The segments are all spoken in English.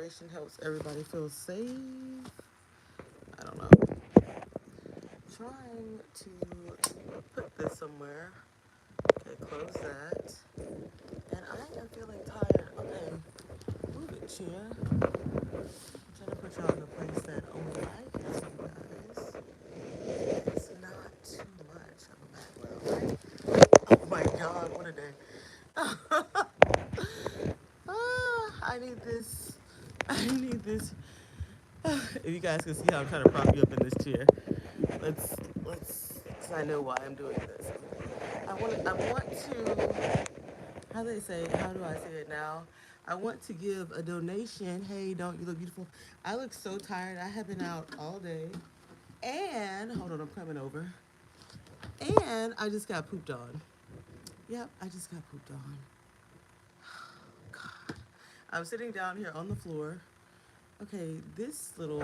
separation helps everybody feel safe. I don't know. Trying to put this somewhere. Okay, close that. And I am feeling tired. Okay, move it, chair. I'm trying to put y'all in a place that only I can see you guys. It's not too much of a background, right? Oh my god, what a day. I need this. I need this. If you guys can see how I'm trying to prop you up in this chair, because I know why I'm doing this. I want to, how do they say, how do I say it now? I want to give a donation. Hey, don't you look beautiful? I look so tired. I have been out all day. And, hold on, I'm coming over. And I just got pooped on. Yep, I just got pooped on. God. I'm sitting down here on the floor. Okay, this little,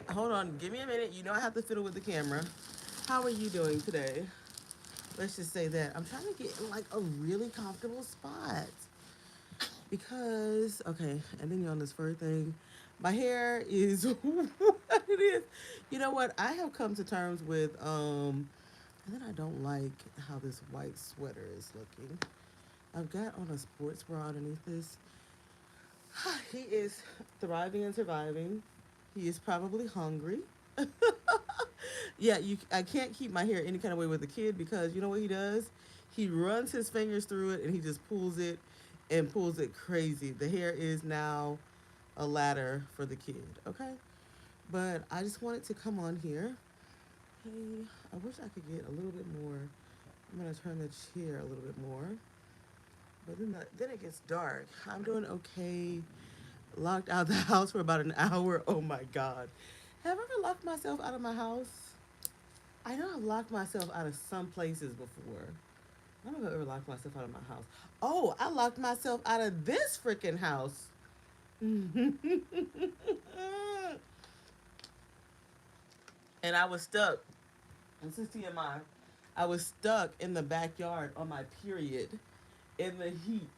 hold on, give me a minute. You know I have to fiddle with the camera. How are you doing today? Let's just say that. I'm trying to get in like a really comfortable spot. Because, okay, and then you're on this fur thing. My hair is what it is. You know what? I have come to terms with, and then I don't like how this white sweater is looking. I've got on a sports bra underneath this. He is thriving and surviving. He is probably hungry. Yeah, I can't keep my hair any kind of way with a kid because you know what he does? He runs his fingers through it and he just pulls it and pulls it crazy. The hair is now a ladder for the kid, okay? But I just wanted to come on here. Hey, I wish I could get a little bit more. I'm gonna turn the chair a little bit more. But then it gets dark. I'm doing okay. Locked out the house for about an hour. Oh my God. Have I ever locked myself out of my house? I know I've locked myself out of some places before. I don't know if I've ever locked myself out of my house. Oh, I locked myself out of this freaking house. And I was stuck. This is TMI. I was stuck in the backyard on my period in the heat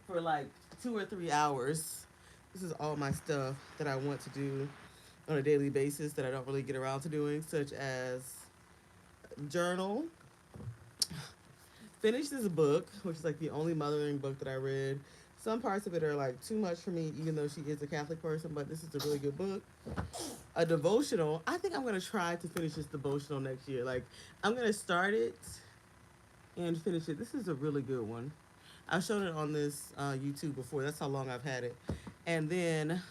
for like 2 or 3 hours. This is all my stuff that I want to do on a daily basis that I don't really get around to doing, such as journal, finish this book, which is like the only mothering book that I read. Some parts of it are like too much for me, even though she is a Catholic person, but this is a really good book. A devotional. I think I'm going to try to finish this devotional next year. Like, I'm going to start it and finish it. This is a really good one. I've shown it on this YouTube before. That's how long I've had it. And then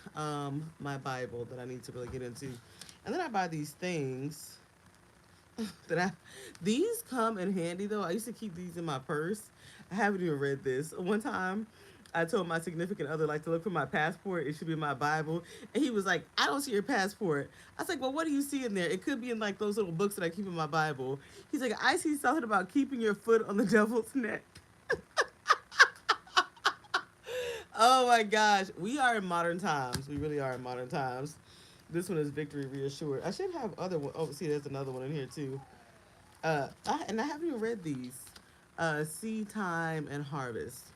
my Bible that I need to really get into. And then I buy these things that these come in handy though. I used to keep these in my purse. I haven't even read this. One time I told my significant other like to look for my passport. It should be my Bible. And he was like, I don't see your passport. I was like, well, what do you see in there? It could be in like those little books that I keep in my Bible. He's like, I see something about keeping your foot on the devil's neck. Oh my gosh. We are in modern times. We really are in modern times. This one is Victory Reassured. I should have other one. Oh, see, there's another one in here too. And I haven't even read these. Seed Time and Harvest.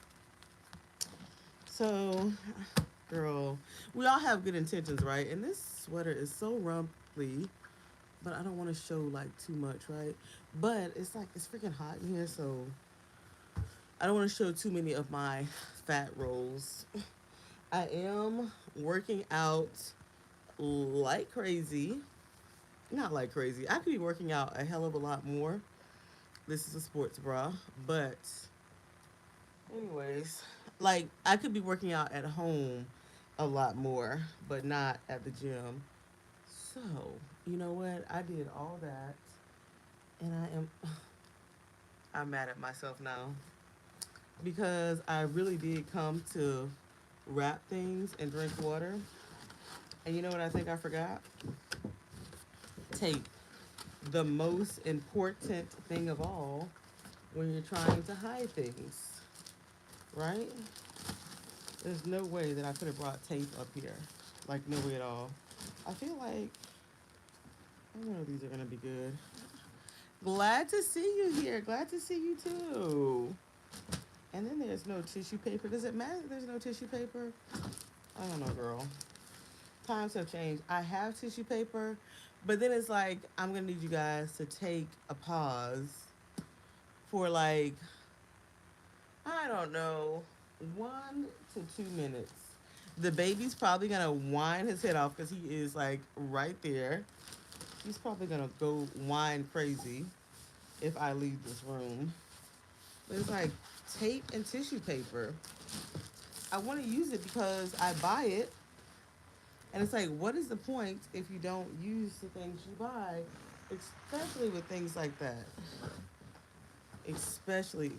So, girl, we all have good intentions, right? And this sweater is so rumply, but I don't want to show like too much, right? But it's like it's freaking hot in here, so I don't want to show too many of my fat rolls. I am working out like crazy. Not like crazy. I could be working out a hell of a lot more. This is a sports bra, but anyways, like I could be working out at home a lot more, but not at the gym. So, you know what? I did all that and I'm mad at myself now because I really did come to wrap things and drink water. And you know what I think I forgot? Tape. The most important thing of all when you're trying to hide things, right? There's no way that I could have brought tape up here. Like, no way at all. I feel like, I don't know if these are going to be good. Glad to see you here. Glad to see you too. no tissue paper. Does it matter if there's no tissue paper? I don't know, girl. Times have changed. I have tissue paper, but then it's like I'm gonna need you guys to take a pause for like, I don't know, 1 to 2 minutes. The baby's probably gonna whine his head off because he is like right there. He's probably gonna go whine crazy if I leave this room. But it's like tape and tissue paper. I want to use it because I buy it, and it's like, what is the point if you don't use the things you buy, especially with things like that? Especially.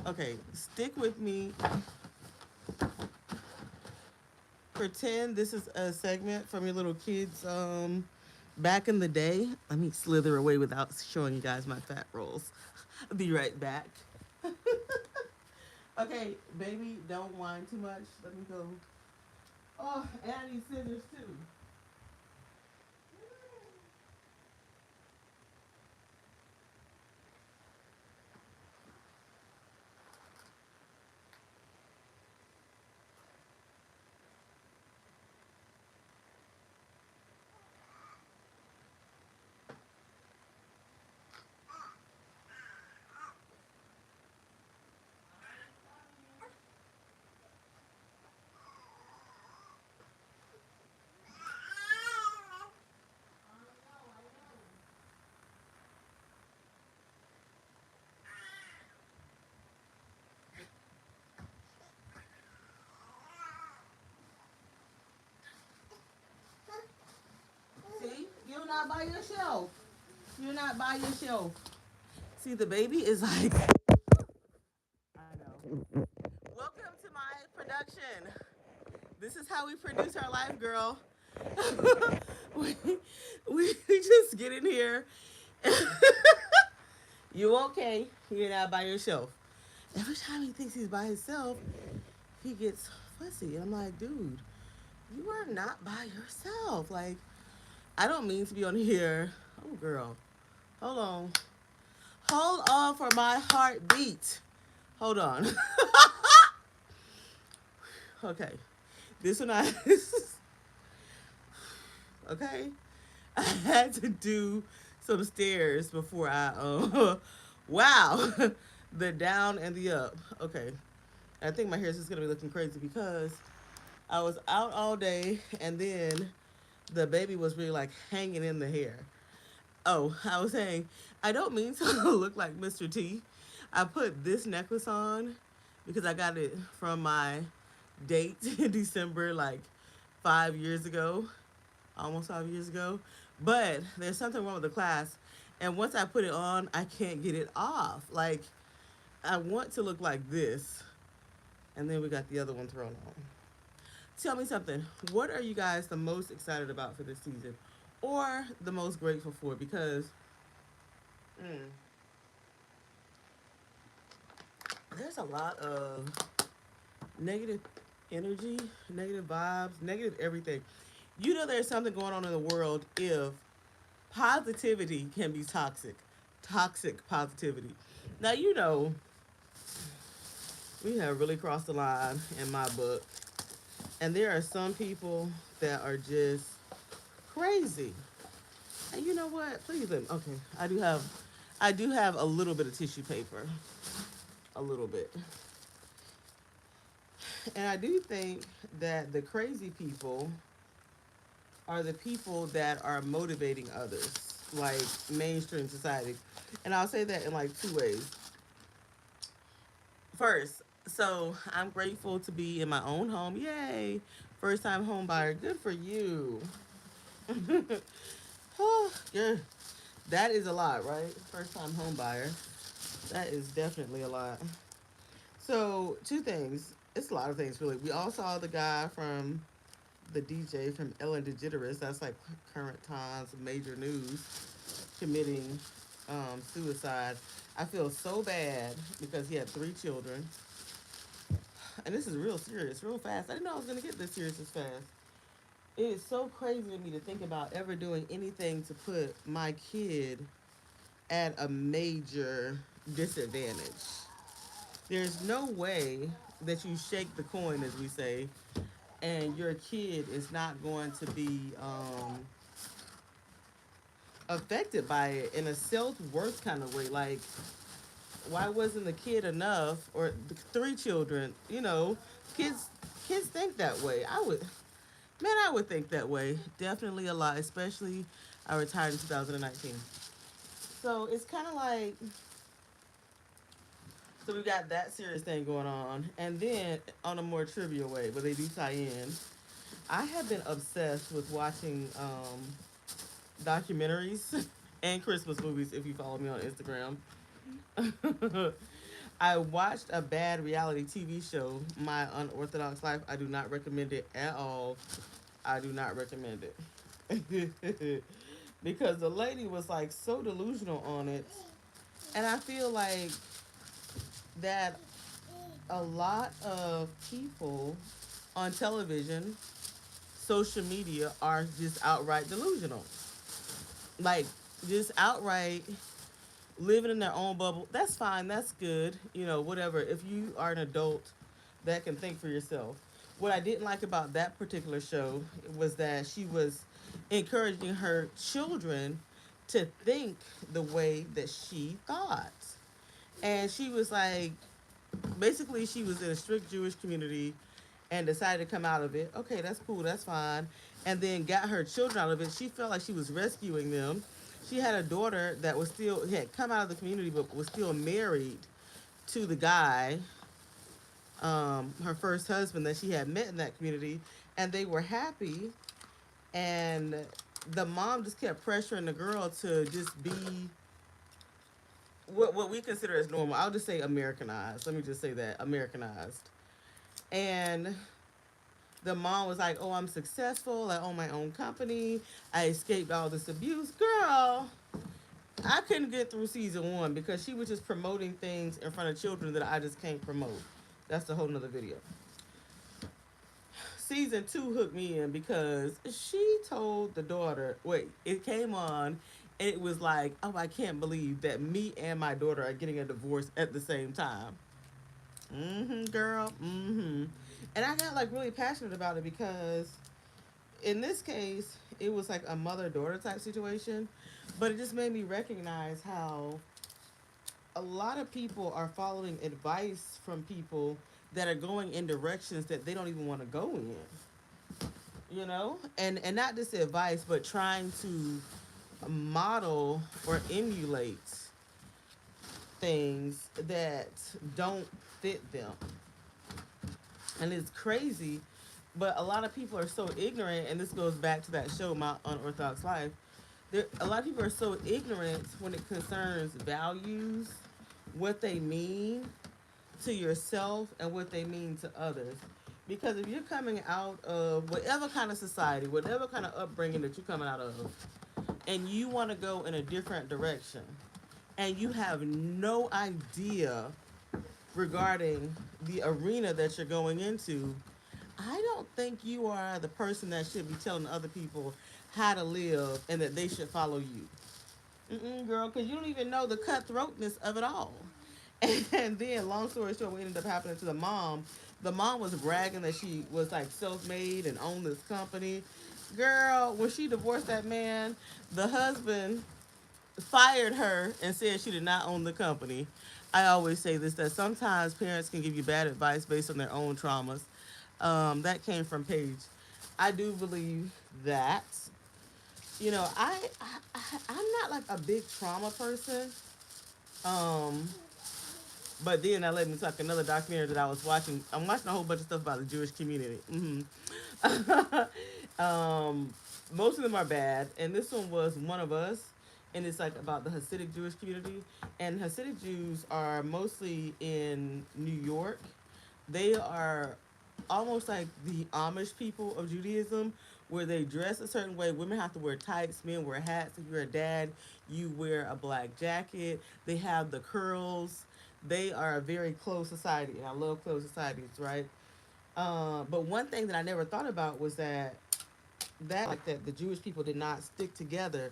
Okay, stick with me. Pretend this is a segment from your little kids back in the day. Let me slither away without showing you guys my fat rolls. I'll be right back. Okay, baby, don't whine too much. Let me go. Oh, and I need scissors too. See, you're not by yourself. You're not by yourself. See, the baby is like, I know. Welcome to my production. This is how we produce our life, girl. we, we just get in here. You okay? You're not by yourself. Every time he thinks he's by himself, he gets fussy. And I'm like, dude, you are not by yourself. Like, I don't mean to be on here. Oh, girl. Hold on. Hold on for my heartbeat. Hold on. Okay. This one I. Okay. I had to do some stairs before I. Wow. The down and the up. Okay. I think my hair is just going to be looking crazy because I was out all day and then the baby was really like hanging in the hair. Oh, I was saying, I don't mean to look like Mr. T. I put this necklace on because I got it from my date in December, like 5 years ago, almost 5 years ago. But there's something wrong with the class. And once I put it on, I can't get it off. Like, I want to look like this. And then we got the other one thrown on. Tell me something. What are you guys the most excited about for this season? Or the most grateful for? Because mm, there's a lot of negative energy, negative vibes, negative everything. You know there's something going on in the world if positivity can be toxic. Toxic positivity. Now, you know, we have really crossed the line in my book. And there are some people that are just crazy. And you know what? Please let me. Okay, I do have a little bit of tissue paper, a little bit, and I do think that the crazy people are the people that are motivating others, like mainstream society. And I'll say that in like two ways. First, so I'm grateful to be in my own home. Yay! First time home buyer. Good for you. Oh, yeah. That is a lot, right? First time home buyer. That is definitely a lot. So, two things. It's a lot of things, really. We all saw the guy from the DJ from Ellen DeGeneres. That's like current times, major news, committing suicide. I feel so bad because he had 3 children. And this is real serious, real fast. I didn't know I was going to get this serious this fast. It is so crazy to me to think about ever doing anything to put my kid at a major disadvantage. There's no way that you shake the coin, as we say, and your kid is not going to be affected by it in a self worth kind of way. Like, why wasn't the kid enough, or the three children? Kids kids think that way. I would think that way. Definitely a lot, especially I retired in 2019. So it's kind of like, so we got that serious thing going on, and then on a more trivial way, but they do tie in. I have been obsessed with watching documentaries and Christmas movies. If you follow me on Instagram, I watched a bad reality TV show, My Unorthodox Life. I do not recommend it at all. I do not recommend it. Because the lady was like so delusional on it. And I feel like that a lot of people on television, social media, are just outright delusional. Like, just outright living in their own bubble. That's fine. That's good. Whatever. If you are an adult that can think for yourself. What I didn't like about that particular show was that she was encouraging her children to think the way that she thought. And she was like, basically, she was in a strict Jewish community and decided to come out of it. Okay, that's cool, that's fine. And then got her children out of it. She felt like she was rescuing them. She had a daughter that was still had come out of the community but was still married to the guy, her first husband that she had met in that community, and they were happy. And the mom just kept pressuring the girl to just be what we consider as normal. I'll just say Americanized. Let me just say that, Americanized. And the mom was like, "Oh, I'm successful. I own my own company. I escaped all this abuse." Girl, I couldn't get through season 1 because she was just promoting things in front of children that I just can't promote. That's a whole nother video. Season 2 hooked me in because she told the daughter, wait, it came on and it was like, oh, I can't believe that me and my daughter are getting a divorce at the same time. Girl. And I got like really passionate about it because in this case, it was like a mother daughter type situation, but it just made me recognize how a lot of people are following advice from people that are going in directions that they don't even want to go in, and not just advice, but trying to model or emulate things that don't fit them. And it's crazy, but a lot of people are so ignorant, and this goes back to that show, My Unorthodox Life. A lot of people are so ignorant when it concerns values, what they mean to yourself, and what they mean to others. Because if you're coming out of whatever kind of society, whatever kind of upbringing that you're coming out of, and you want to go in a different direction, and you have no idea regarding the arena that you're going into, I don't think you are the person that should be telling other people how to live and that they should follow you. Girl, because you don't even know the cutthroatness of it all. And then, long story short, what ended up happening to the mom, was bragging that she was like self made and owned this company. Girl, when she divorced that man, the husband fired her and said she did not own the company. I always say this, that sometimes parents can give you bad advice based on their own traumas. That came from Paige. I do believe that. I'm not like a big trauma person. Um, but then that led me to like another documentary that I was watching. I'm watching a whole bunch of stuff about the Jewish community. Most of them are bad, and this one was One of Us, and it's like about the Hasidic Jewish community. And Hasidic Jews are mostly in New York. They are almost like the Amish people of Judaism, where they dress a certain way. Women have to wear tights, men wear hats. If you're a dad, you wear a black jacket. They have the curls. They are a very closed society, and I love closed societies, right? But one thing that I never thought about was that the Jewish people did not stick together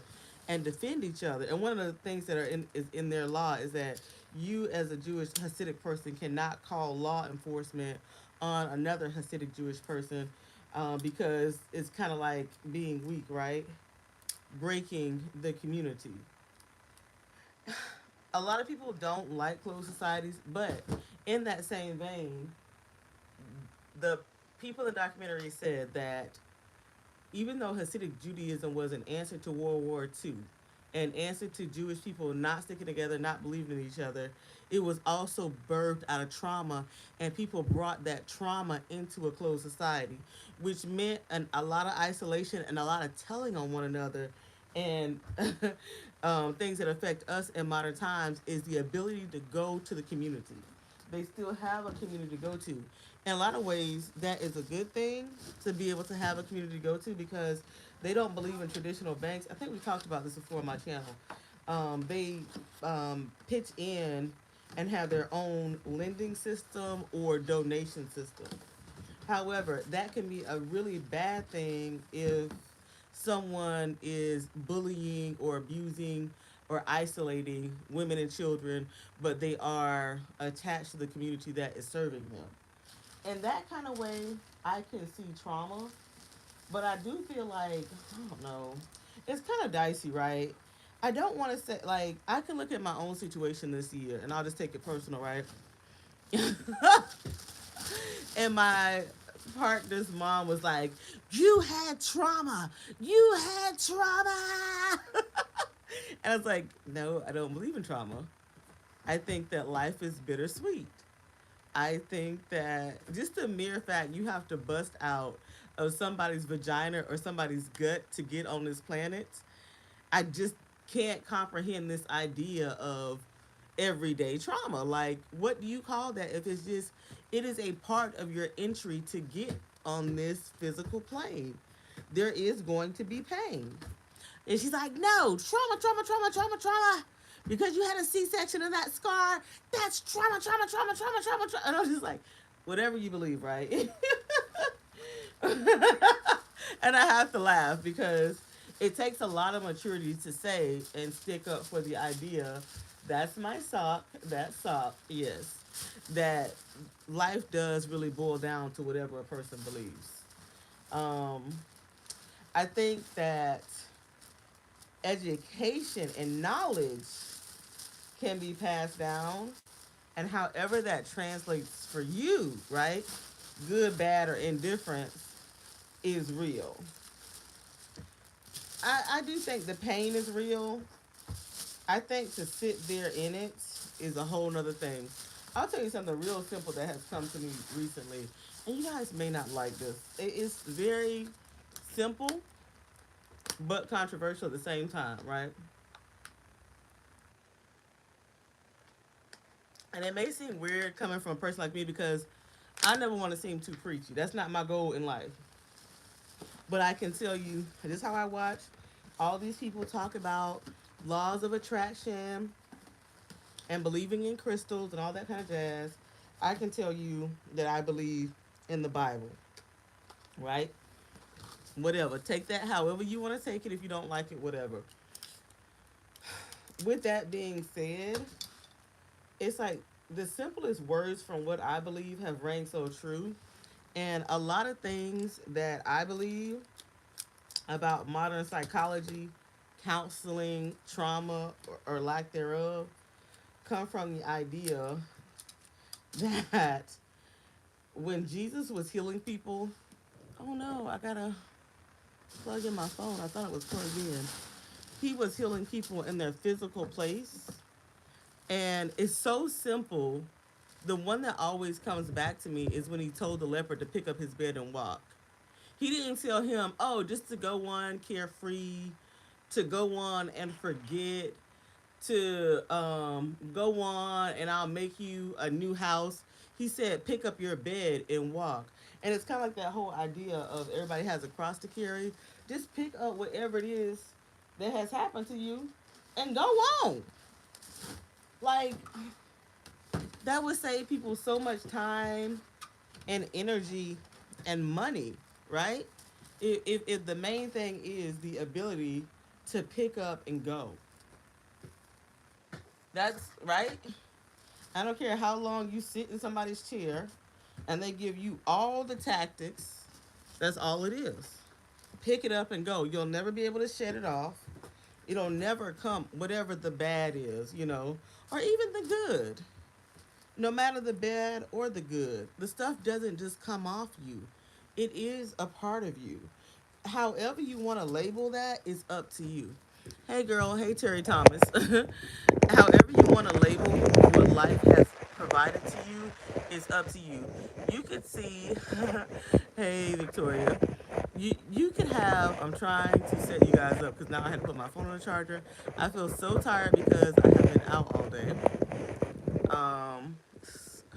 and defend each other. And one of the things that is in their law is that you as a Jewish Hasidic person cannot call law enforcement on another Hasidic Jewish person because it's kind of like being weak, right? Breaking the community. A lot of people don't like closed societies, but in that same vein, the people in the documentary said that even though Hasidic Judaism was an answer to World War II, an answer to Jewish people not sticking together, not believing in each other, it was also birthed out of trauma, and people brought that trauma into a closed society, which meant a lot of isolation and a lot of telling on one another. And things that affect us in modern times is the ability to go to the community. They still have a community to go to. In a lot of ways, that is a good thing to be able to have a community to go to because they don't believe in traditional banks. I think we talked about this before on my channel. They pitch in and have their own lending system or donation system. However, that can be a really bad thing if someone is bullying or abusing or isolating women and children, but they are attached to the community that is serving them. In that kind of way, I can see trauma, but I do feel like, I don't know, it's kind of dicey, right? I don't want to say, like, I can look at my own situation this year, and I'll just take it personal, right? And my partner's mom was like, "You had trauma. You had trauma." And I was like, "No, I don't believe in trauma. I think that life is bittersweet. I think that just the mere fact you have to bust out of somebody's vagina or somebody's gut to get on this planet, I just can't comprehend this idea of everyday trauma. Like, what do you call that if it's just, it is a part of your entry to get on this physical plane? There is going to be pain." And she's like, "No, trauma, trauma, trauma, trauma, trauma. Because you had a C-section and that scar, that's trauma, trauma, trauma, trauma, trauma, trauma." And I'm just like, whatever you believe, right? And I have to laugh because it takes a lot of maturity to say and stick up for the idea, that's my sock, that sock, yes, that life does really boil down to whatever a person believes. Um, I think that education and knowledge can be passed down, and however that translates for you, right? Good, bad, or indifference is real. I do think the pain is real. I think to sit there in it is a whole nother thing. I'll tell you something real simple that has come to me recently, and you guys may not like this. It is very simple, but controversial at the same time, right? And it may seem weird coming from a person like me because I never want to seem too preachy. That's not my goal in life. But I can tell you, this is how I watch all these people talk about laws of attraction and believing in crystals and all that kind of jazz. I can tell you that I believe in the Bible, right? Whatever. Take that however you want to take it. If you don't like it, whatever. With that being said, it's like the simplest words from what I believe have rang so true. And a lot of things that I believe about modern psychology, counseling, trauma, or lack thereof come from the idea that when Jesus was healing people, oh no, I gotta plug in my phone. I thought it was plugged in. He was healing people in their physical place. And it's so simple. The one that always comes back to me is when he told the leopard to pick up his bed and walk. He didn't tell him, oh, just to go on carefree, to go on and forget, to go on and I'll make you a new house. He said, pick up your bed and walk. And it's kind of like that whole idea of everybody has a cross to carry. Just pick up whatever it is that has happened to you and go on. Like, that would save people so much time and energy and money, right? If the main thing is the ability to pick up and go. That's right. I don't care how long you sit in somebody's chair and they give you all the tactics. That's all it is. Pick it up and go. You'll never be able to shed it off. It'll never come, whatever the bad is, or even the good. No matter the bad or the good, the stuff doesn't just come off you, it is a part of you. However, you want to label that is up to you. Hey, girl. Hey, Terry Thomas. However, you want to label what life has provided to you is up to you. You could see, hey, Victoria. You could have. I'm trying to set you guys up because now I had to put my phone on the charger. I feel so tired because I have been out all day.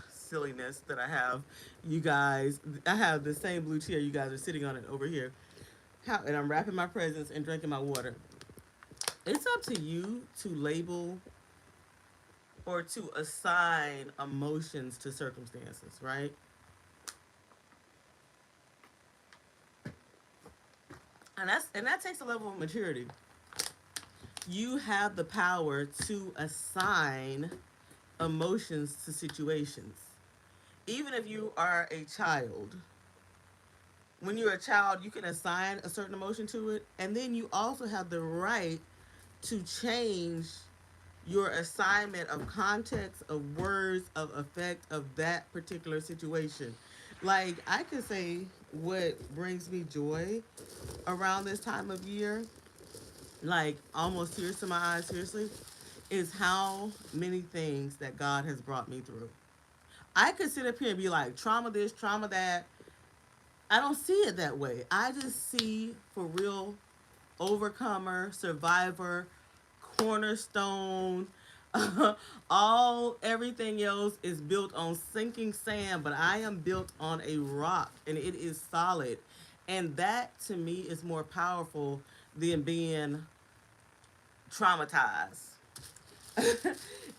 Silliness that I have. You guys, I have the same blue chair. You guys are sitting on it over here. And I'm wrapping my presents and drinking my water. It's up to you to label or to assign emotions to circumstances, right? And that takes a level of maturity. You have the power to assign emotions to situations. Even if you are a child, when you're a child, you can assign a certain emotion to it, and then you also have the right to change your assignment of context, of words, of effect of that particular situation. Like, I could say what brings me joy around this time of year, like almost tears to my eyes, seriously, is how many things that God has brought me through. I could sit up here and be like, trauma this, trauma that. I don't see it that way. I just see for real overcomer, survivor, cornerstone. All everything else is built on sinking sand, but I am built on a rock and it is solid. And that to me is more powerful than being traumatized.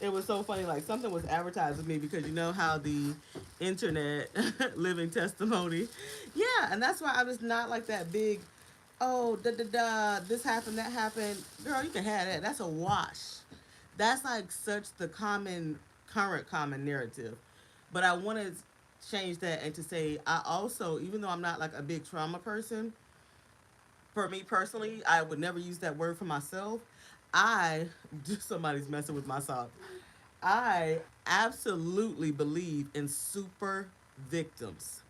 It was so funny. Like something was advertised with me because you know how the internet living testimony. Yeah, and that's why I was not like that big. Oh, da da da. This happened, that happened. Girl, you can have that. That's a wash. That's like such the current common narrative. But I want to change that and to say I also, even though I'm not like a big trauma person, for me personally, I would never use that word for myself. I somebody's messing with my socks. I absolutely believe in super victims.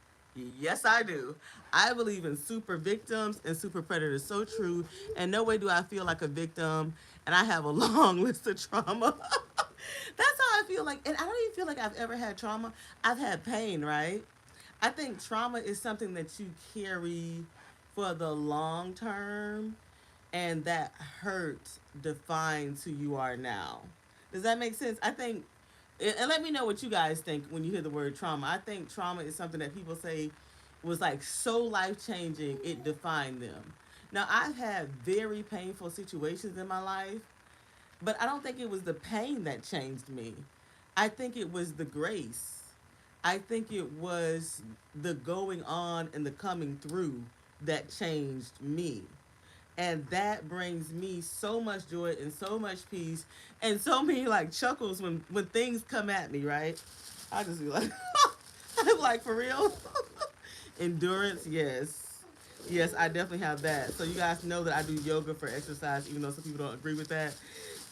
Yes, I do. I believe in super victims and super predators. So true. And no way do I feel like a victim. And I have a long list of trauma. That's how I feel like. And I don't even feel like I've ever had trauma. I've had pain, right? I think trauma is something that you carry for the long term, and that hurt defines who you are now. Does that make sense? I think, and let me know what you guys think when you hear the word trauma. I think trauma is something that people say was like so life changing, it defined them. Now, I've had very painful situations in my life, but I don't think it was the pain that changed me. I think it was the grace. I think it was the going on and the coming through that changed me. And that brings me so much joy and so much peace and so many like chuckles when things come at me, right? I just be like, I'm like, for real? Endurance, yes. Yes, I definitely have that. So you guys know that I do yoga for exercise, even though some people don't agree with that.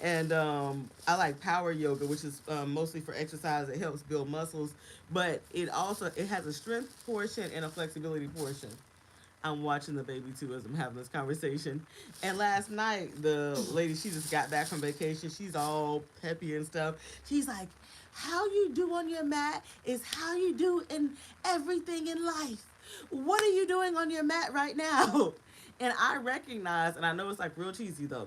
And I like power yoga, which is mostly for exercise. It helps build muscles, but it has a strength portion and a flexibility portion. I'm watching the baby too as I'm having this conversation. And last night, the lady, she just got back from vacation. She's all peppy and stuff. She's like, how you do on your mat is how you do in everything in life. What are you doing on your mat right now? And I recognize, and I know it's like real cheesy though,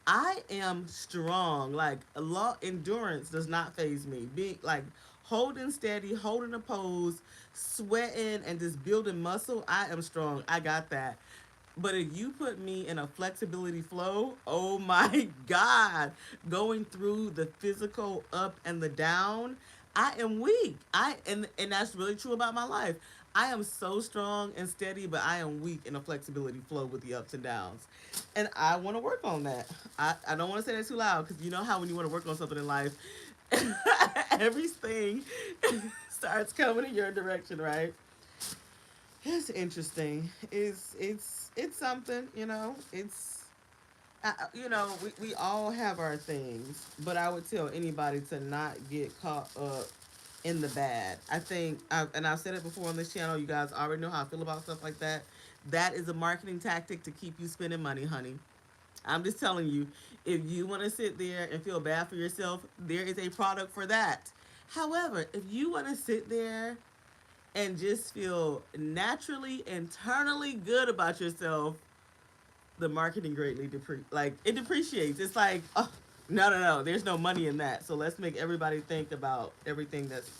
I am strong. Like law endurance does not phase me. Being like holding steady, holding a pose, sweating, and just building muscle. I am strong. I got that. But if you put me in a flexibility flow, oh my God, going through the physical up and the down, I am weak. And that's really true about my life. I am so strong and steady, but I am weak in a flexibility flow with the ups and downs. And I want to work on that. I don't want to say that too loud because you know how when you want to work on something in life, everything starts coming in your direction, right? It's interesting. It's something, you know. We all have our things, but I would tell anybody to not get caught up in the bad. And I've said it before on this channel. You guys already know how I feel about stuff like that. That is a marketing tactic to keep you spending money, honey. I'm just telling you, if you want to sit there and feel bad for yourself, there is a product for that. However, if you want to sit there and just feel naturally, internally good about yourself, the marketing greatly it depreciates. It's like, oh, no, there's no money in that. So let's make everybody think about everything that's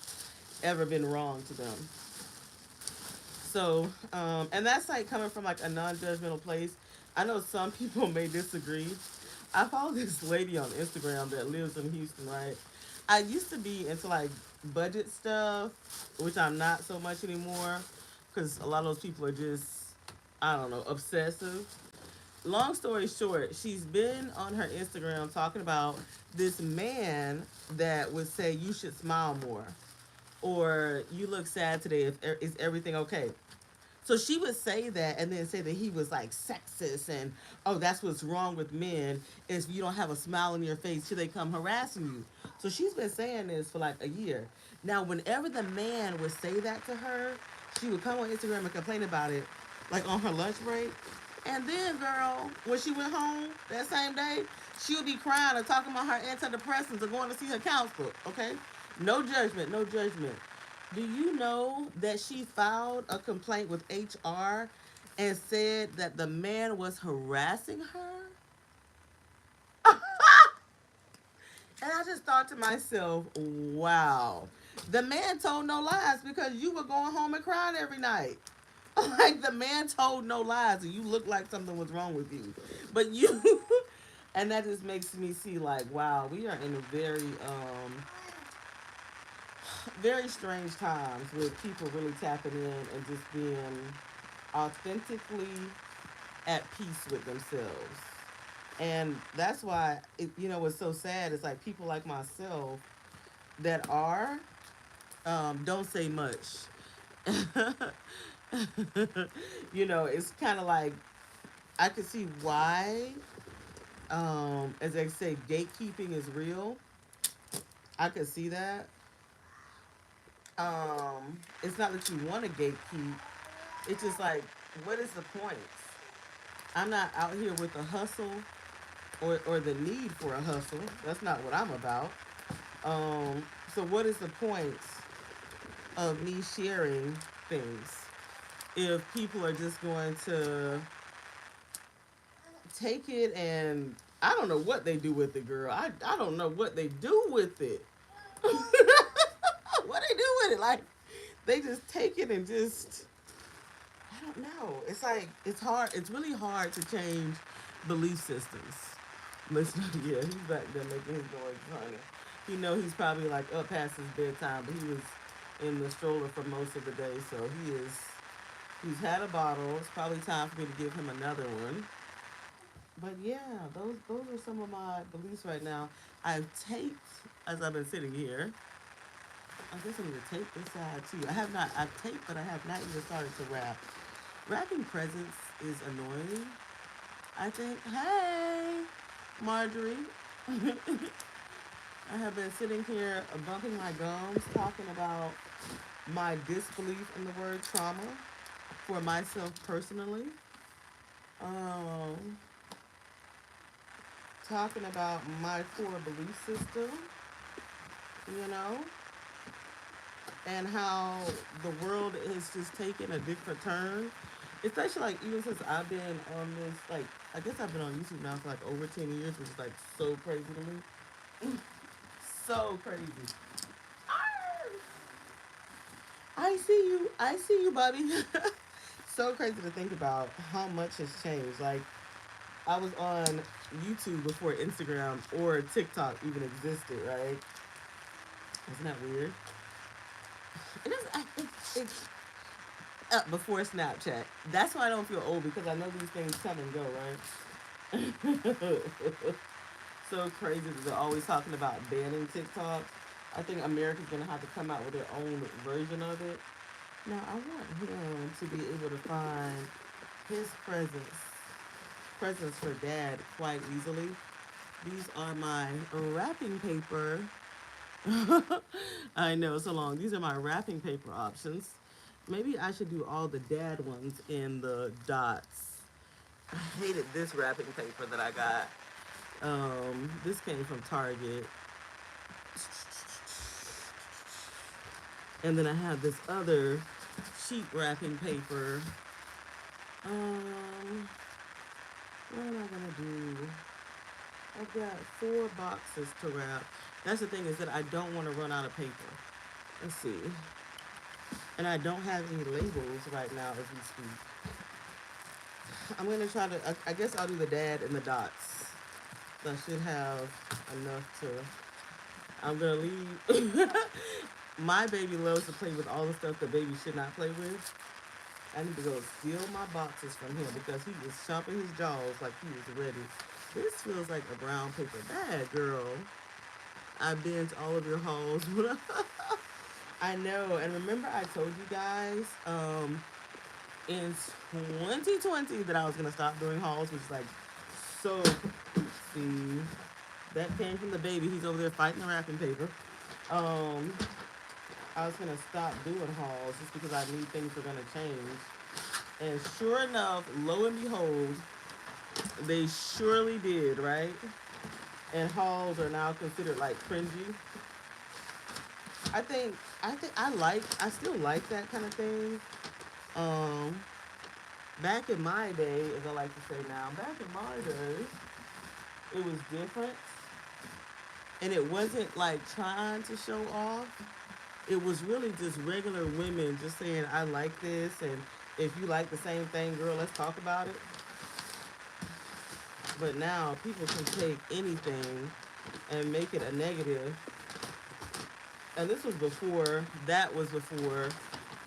ever been wrong to them. So, and that's like coming from like a non-judgmental place. I know some people may disagree. I follow this lady on Instagram that lives in Houston, right? I used to be into like budget stuff, which I'm not so much anymore, because a lot of those people are just, I don't know, obsessive. Long story short, she's been on her Instagram talking about this man that would say you should smile more, or you look sad today. Is everything okay? So she would say that and then say that he was like sexist and, oh, that's what's wrong with men is you don't have a smile on your face till they come harassing you. So she's been saying this for like a year. Now, whenever the man would say that to her, she would come on Instagram and complain about it, like on her lunch break. And then, girl, when she went home that same day, she would be crying or talking about her antidepressants or going to see her counselor. Okay, no judgment, no judgment. Do you know that she filed a complaint with HR and said that the man was harassing her? And I just thought to myself, wow. The man told no lies because you were going home and crying every night. Like the man told no lies and you looked like something was wrong with you. But you and that just makes me see like, wow, we are in a very strange times with people really tapping in and just being authentically at peace with themselves. And that's why, what's so sad is like people like myself that don't say much. It's kind of like I could see why, as they say, gatekeeping is real. I could see that. It's not that you want to gatekeep. It's just like, what is the point? I'm not out here with a hustle or the need for a hustle. That's not what I'm about. So what is the point of me sharing things if people are just going to take it and I don't know what they do with it, girl. I don't know what they do with it. What they do with it? Like they just take it and just I don't know. It's like it's hard. It's really hard to change belief systems. Listen, yeah, he's back there making his noise, honey. He's probably like up past his bedtime, but he was in the stroller for most of the day, so he's had a bottle. It's probably time for me to give him another one. But yeah, those are some of my beliefs right now. I've taped as I've been sitting here. I guess I need to tape this side too. I've taped, but I have not even started to wrap. Wrapping presents is annoying. I think, hey, Marjorie. I have been sitting here bumping my gums, talking about my disbelief in the word trauma for myself personally. Um, Talking about my core belief system, you know, and how the world has just taken a different turn. Especially like even since I've been on this, like I guess I've been on YouTube now for like over 10 years, which is like so crazy to me. So crazy. I see you, Bobby. So crazy to think about how much has changed. Like I was on YouTube before Instagram or TikTok even existed, right? Isn't that weird? It is. It's before Snapchat. That's why I don't feel old because I know these things come and go, right? So crazy that they're always talking about banning TikTok. I think America's gonna have to come out with their own version of it. Now I want him to be able to find his presents for dad quite easily. These are my wrapping paper. I know, so long. These are my wrapping paper options. Maybe I should do all the dad ones in the dots. I hated this wrapping paper that I got. This came from Target. And then I have this other sheet wrapping paper. Um, what am I gonna do? I've got 4 boxes to wrap. That's the thing, is that I don't want to run out of paper. Let's see. And I don't have any labels right now as we speak. I'm gonna try to. I guess I'll do the dad and the dots. So I should have enough to. I'm gonna leave. My baby loves to play with all the stuff that baby should not play with. I need to go steal my boxes from him because he is chomping his jaws like he is ready. This feels like a brown paper bag, girl. I binge all of your hauls. I know, and remember I told you guys in 2020 that I was gonna stop doing hauls, which is like so. See, that came from the baby. He's over there fighting the wrapping paper. Um, I was gonna stop doing hauls just because I knew things were gonna change. And sure enough, lo and behold, they surely did, right? And hauls are now considered like cringy. I think I still like that kind of thing. Um, Back in my day, as I like to say now, back in my day, it was different, and it wasn't like trying to show off. It was really just regular women just saying, "I like this," and if you like the same thing, girl, let's talk about it. But now people can take anything and make it a negative. And this was before, that was before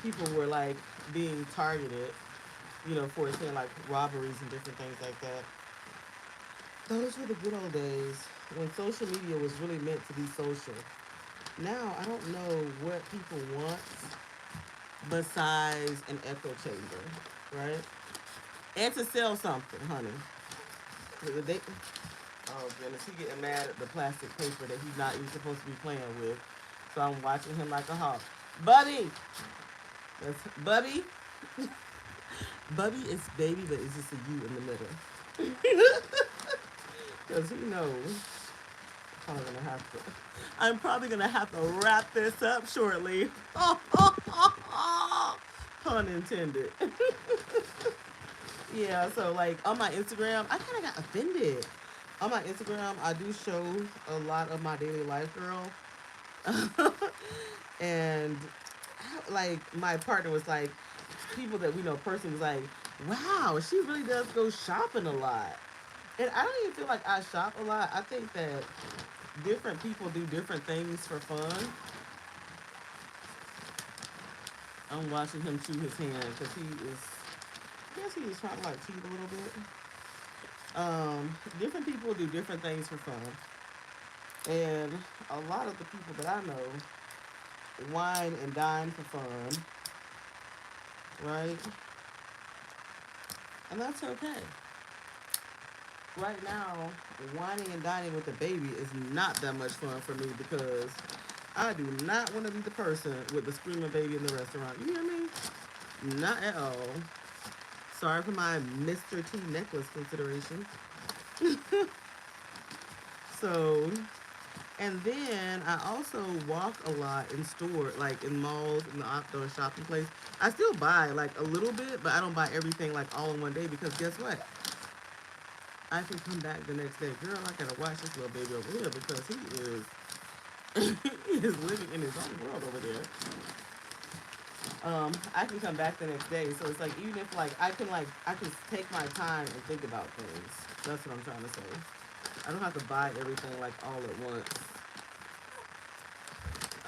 people were like being targeted, for saying like robberies and different things like that. Those were the good old days when social media was really meant to be social. Now I don't know what people want besides an echo chamber, right? And to sell something, honey. They, oh goodness, he getting mad at the plastic paper that he's not even supposed to be playing with. So I'm watching him like a hawk. Bubby! That's Bubby. Bubby is baby, but it's just a U in the middle. Because he knows I'm probably gonna have to wrap this up shortly. Pun intended. Yeah, so like on my Instagram, I kind of got offended. On my Instagram, I do show a lot of my daily life, girl. And like my partner was like, people that we know personally was like, wow, she really does go shopping a lot. And I don't even feel like I shop a lot. I think that different people do different things for fun. I'm watching him chew his hand because I guess he was trying to like cheat a little bit. Different people do different things for fun. And a lot of the people that I know wine and dine for fun, right? And that's okay. Right now, whining and dining with the baby is not that much fun for me because I do not want to be the person with the screaming baby in the restaurant. You hear me? Not at all. Sorry for my Mr. T necklace consideration. So, and then I also walk a lot in store, like in malls, in the outdoor shopping place. I still buy like a little bit, but I don't buy everything like all in one day because guess what? I can come back the next day. Girl, I gotta watch this little baby over here because he is he is living in his own world over there. I can come back the next day. So it's like even if I can take my time and think about things. That's what I'm trying to say. I don't have to buy everything like all at once.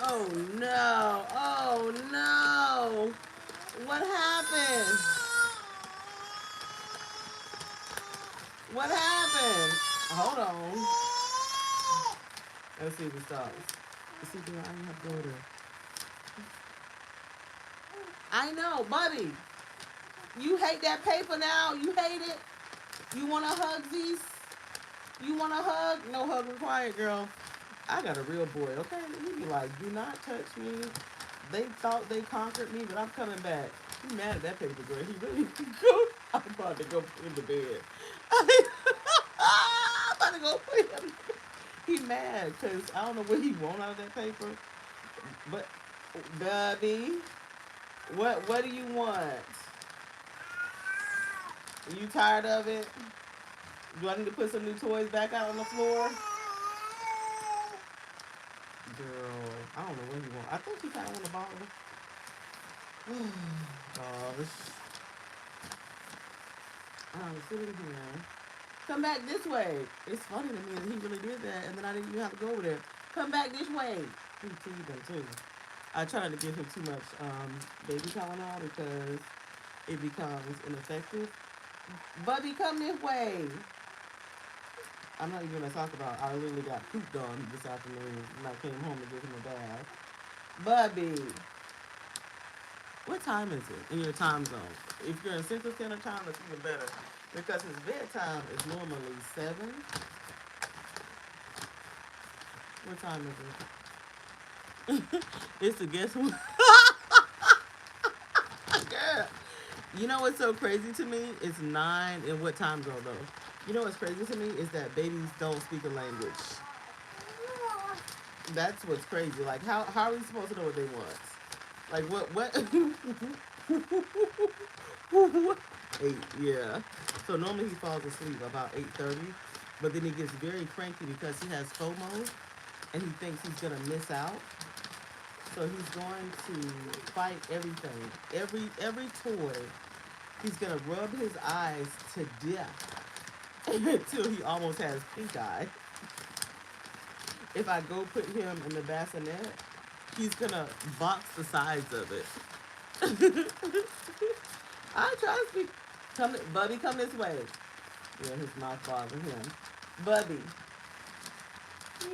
Oh no! Oh no! What happened? What happened? Hold on. Let's see if it stops. Let's see if I don't have to go there. I know, buddy. You hate that paper now. You hate it. You want to hug these? You want a hug? No hug required, girl. I got a real boy, okay? He be like, do not touch me. They thought they conquered me, but I'm coming back. He mad at that paper girl. He really go. I'm about to go put him to bed. I'm about to go put him. He mad because I don't know what he want out of that paper. But, Bubby, what do you want? Are you tired of it? Do I need to put some new toys back out on the floor? Girl, I don't know what he want. I think he kind of want a bottle. Gosh. Sit in here. Come back this way. It's funny to me that he really did that, and then I didn't even have to go over there. Come back this way. He teased him too. I try not to give him too much baby Tylenol because it becomes ineffective. Bubby, come this way. I'm not even gonna talk about. I literally got pooped on this afternoon when I came home to give him a bath. Bubby, what time is it in your time zone? If you're in Central Standard Time, it's even better because his bedtime is normally 7. What time is it? It's a guess what? Girl, you know what's so crazy to me? It's 9 in what time zone though? You know what's crazy to me is that babies don't speak a language. That's what's crazy. Like how are we supposed to know what they want? Like what 8, yeah. So normally he falls asleep about 8:30, but then he gets very cranky because he has FOMO and he thinks he's gonna miss out. So he's going to fight everything. Every toy, he's gonna rub his eyes to death until he almost has pink eye. If I go put him in the bassinet, he's gonna box the sides of it. I try to speak. Come, Bubby, come this way. Yeah, his mouth bothering him. Bubby,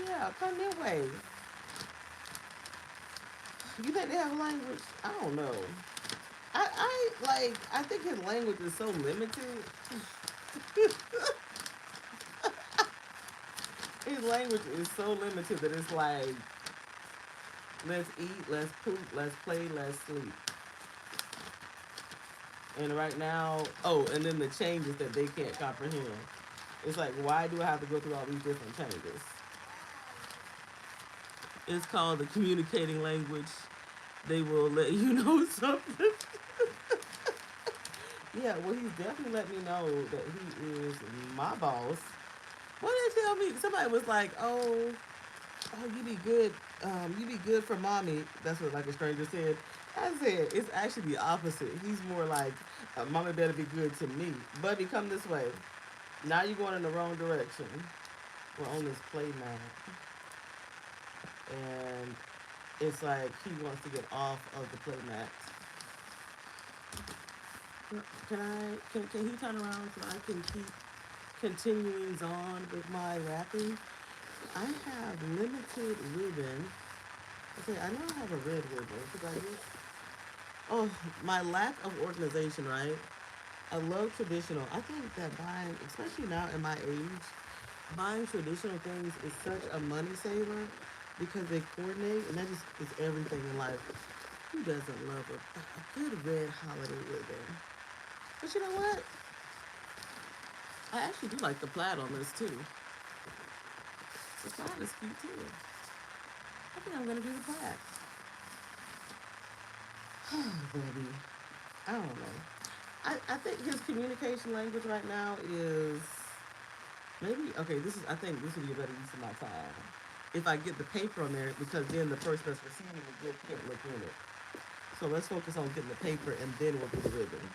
yeah, come this way. You think they have a language? I don't know. I think his language is so limited. His language is so limited that it's like, let's eat, let's poop, let's play, let's sleep. And right now, oh, and then the changes that they can't comprehend. It's like, why do I have to go through all these different changes? It's called the communicating language. They will let you know something. Yeah, well, he's definitely let me know that he is my boss. What did they tell me? Somebody was like, you be good for mommy. That's what like a stranger said. I said, it's actually the opposite. He's more like, mommy better be good to me. Buddy, come this way. Now you're going in the wrong direction. We're on this play mat. And it's like he wants to get off of the play mat. Can he turn around so I can keep continuing on with my wrapping? I have limited ribbon. Okay, I know I have a red ribbon because I just, oh, my lack of organization, right? I love traditional. I think that buying, especially now in my age, buying traditional things is such a money saver because they coordinate and that just is everything in life. Who doesn't love a good red holiday ribbon? But you know what? I actually do like the plaid on this too. The plaid is cute too. I think I'm gonna do the plaid. Oh, baby. I don't know. I think his communication language right now is maybe okay. I think this would be a better use of my time if I get the paper on there because then the person that's receiving the gift can't look in it. So let's focus on getting the paper and then we'll do the ribbon.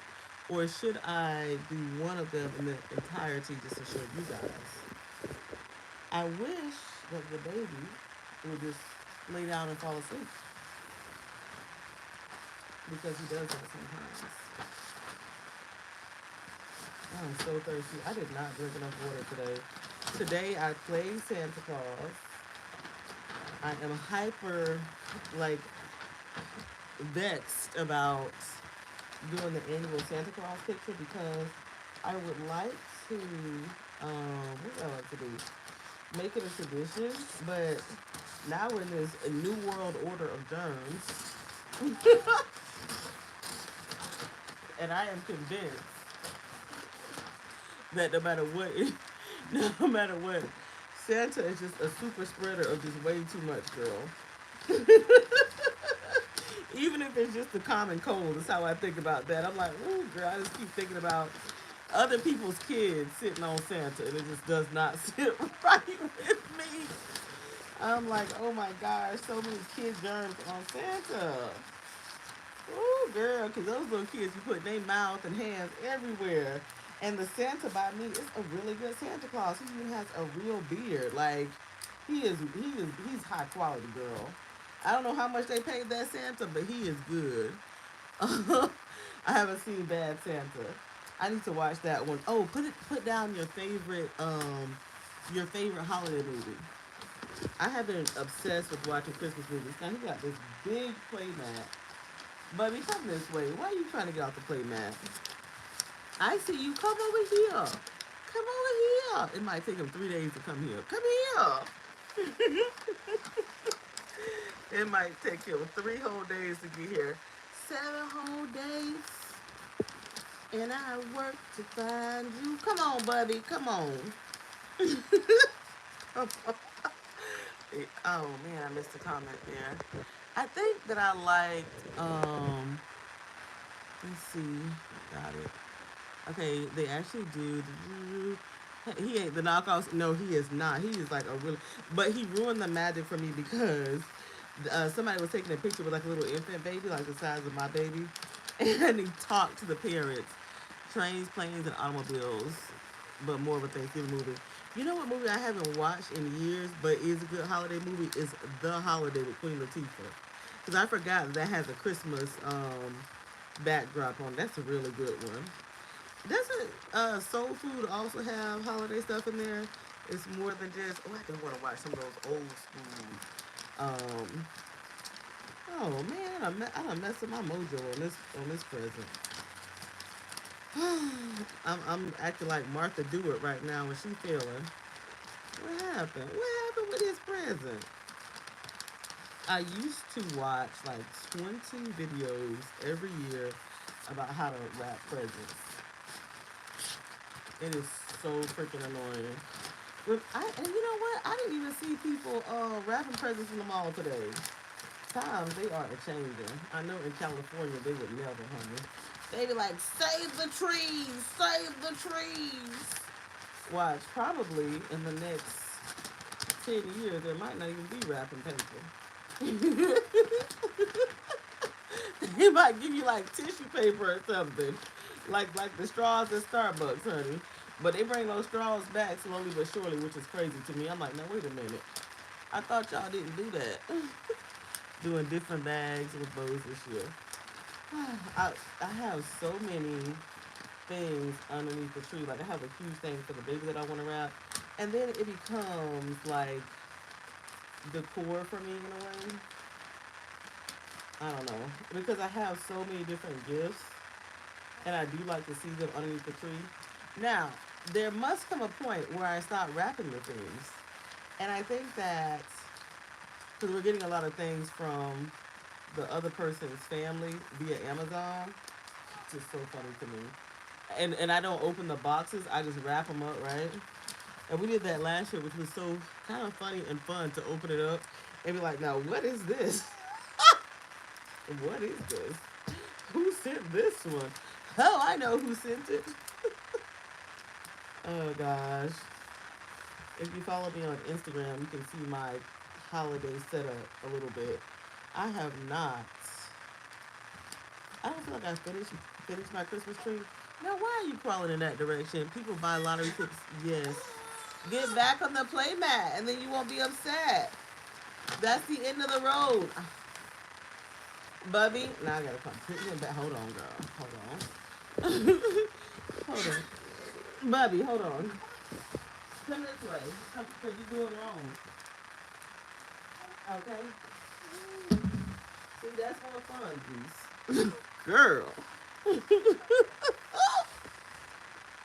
Or should I do one of them in the entirety just to show you guys? I wish that the baby would just lay down and fall asleep because he does that sometimes. I'm so thirsty. I did not drink enough water today. Today I played Santa Claus I am hyper, like, vexed about doing the annual Santa Claus picture because I would like to, what would I like to do? Make it a tradition, but now we're in this new world order of germs, and I am convinced that no matter what, no matter what, Santa is just a super spreader of just way too much, girl. Even if it's just the common cold, that's how I think about that. I'm like, oh, girl, I just keep thinking about other people's kids sitting on Santa, and it just does not sit right with me. I'm like, oh my gosh, so many kid germs on Santa. Oh, girl, because those little kids, you put their mouth and hands everywhere. And the Santa by me is a really good Santa Claus. He even has a real beard. Like, he's high quality, girl. I don't know how much they paid that Santa, but he is good. I haven't seen Bad Santa. I need to watch that one. Oh, put down your favorite holiday movie. I have been obsessed with watching Christmas movies. Now he got this big play mat. Buddy, come this way. Why are you trying to get off the play mat? I see you. Come over here. Come over here. It might take him 3 days to come here. Come here. It might take him 3 whole days to get here. 7 whole days. And I work to find you. Come on, buddy. Come on. Oh man, I missed a comment there. I think that I liked let's see. Got it. Okay, they actually do. He ain't the knockoffs. No, he is not. He is like a really, but he ruined the magic for me because somebody was taking a picture with like a little infant baby, like the size of my baby, and he talked to the parents. Trains, planes, and automobiles, but more of a Thanksgiving movie. You know what movie I haven't watched in years, but is a good holiday movie? Is The Holiday with Queen Latifah. Because I forgot that has a Christmas backdrop on. That's a really good one. Doesn't Soul Food also have holiday stuff in there? It's more than just. Oh, I do want to watch some of those old school. Um, oh man, I done messed up my mojo on this present. I'm acting like Martha Stewart right now when she feeling. What happened? What happened with his present? I used to watch like 20 videos every year about how to wrap presents. It is so freaking annoying. And you know what? I didn't even see people wrapping presents in the mall today. Times they are a changing. I know in California they would never, honey. They be like, save the trees, save the trees. Watch, probably in the next 10 years there might not even be wrapping paper. They might give you like tissue paper or something. Like the straws at Starbucks, honey. But they bring those straws back slowly but surely, which is crazy to me. I'm like, now wait a minute. I thought y'all didn't do that. Doing different bags with bows this year. I have so many things underneath the tree. Like I have a huge thing for the baby that I want to wrap. And then it becomes like decor for me in a way. I don't know. Because I have so many different gifts and I do like to see them underneath the tree. Now, there must come a point where I stop wrapping the things. And I think that because we're getting a lot of things from the other person's family via Amazon, it's just so funny to me. And I don't open the boxes, I just wrap them up, right? And we did that last year, which was so kind of funny and fun to open it up and be like, now, what is this? What is this? Who sent this one? Oh, I know who sent it. Oh gosh. If you follow me on Instagram, you can see my holiday setup a little bit. I have not. I don't feel like I finished my Christmas tree. Now, why are you crawling in that direction? People buy lottery tickets. Yes. Get back on the playmat, and then you won't be upset. That's the end of the road. Bubby, now I gotta come. Put him back. Hold on, girl. Hold on. Hold on. Bubby, hold on. Come this way. Because you're doing wrong. Okay. See, that's more funsies. Girl.